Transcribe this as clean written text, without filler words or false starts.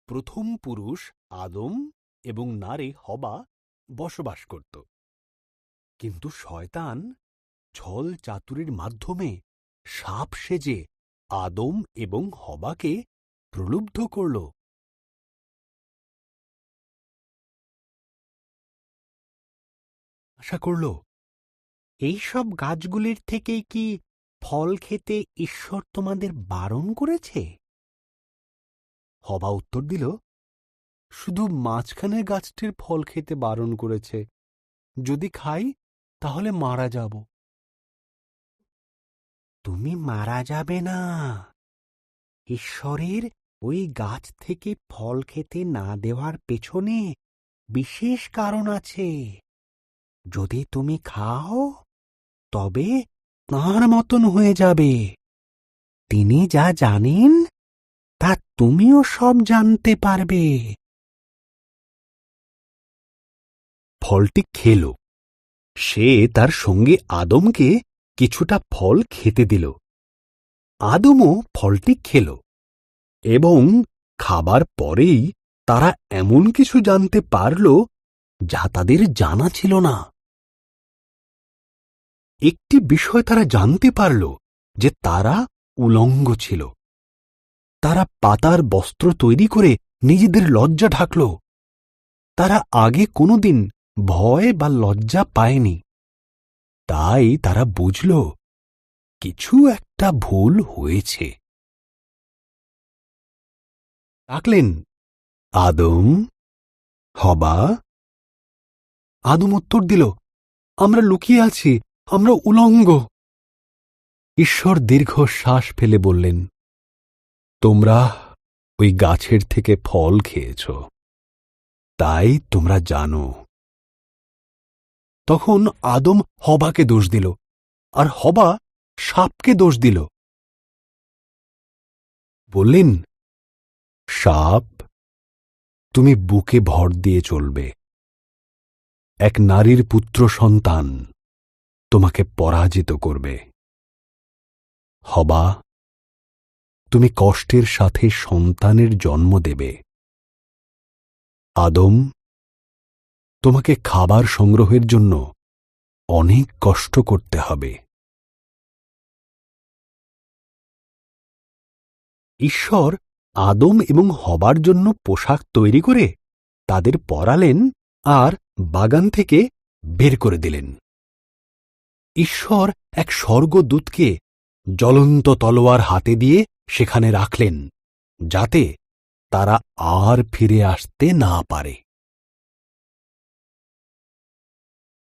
প্রথম পুরুষ আদম এবং নারী হবা বসবাস করত। কিন্তু শয়তান ছল চাতুরির মাধ্যমে সাপ সেজে আদম এবং হবাকে প্রলুব্ধ করল। আশা করল, এইসব গাছগুলির থেকেই কি ফল খেতে ঈশ্বর তোমাদের বারণ করেছে? হবা উত্তর দিল, শুধু মাঝখানের গাছটির ফল খেতে বারণ করেছে। যদি খাই তাহলে মারা যাব। তুমি মারা যাবে না। ঈশ্বরের ওই গাছ থেকে ফল খেতে না দেওয়ার পেছনে বিশেষ কারণ আছে। যদি তুমি খাও তবে তাঁর মতন হয়ে যাবে। তিনি যা জানেন তা তুমিও সব জানতে পারবে। ফলটি খেল। সে তার সঙ্গে আদমকে কিছুটা ফল খেতে দিল। আদমও ফলটি খেল এবং খাবার পরেই তারা এমন কিছু জানতে পারল যা তাদের জানা ছিল না। একটি বিষয় তারা জানতে পারল যে তারা উলঙ্গ ছিল। তারা পাতার বস্ত্র তৈরি করে নিজেদের লজ্জা ঢাকল। তারা আগে কোনোদিন ভয় বা লজ্জা পায়নি। তাই তারা বুঝল কিছু একটা ভুল হয়েছে। ডাকলেন, আদম, হবা। আদম উত্তর দিল, আমরা লুকিয়ে আছি, আমরা উলঙ্গ। ঈশ্বর দীর্ঘশ্বাস ফেলে বললেন, তোমরা ওই গাছের থেকে ফল খেয়েছ, তাই তোমরা জানো। তখন আদম হবাকে দোষ দিল, আর হবা সাপকে দোষ দিল। বললেন, সাপ, তুমি বুকে ভর দিয়ে চলবে। এক নারীর পুত্র সন্তান তোমাকে পরাজিত করবে। হবা, তুমি কষ্টের সাথে সন্তানের জন্ম দেবে। আদম, তোমাকে খাবার সংগ্রহের জন্য অনেক কষ্ট করতে হবে। ঈশ্বর আদম এবং হবার জন্য পোশাক তৈরি করে তাদের পরালেন আর বাগান থেকে বের করে দিলেন। ঈশ্বর এক স্বর্গদূতকে জ্বলন্ত তলোয়ার হাতে দিয়ে সেখানে রাখলেন, যাতে তারা আর ফিরে আসতে না পারে।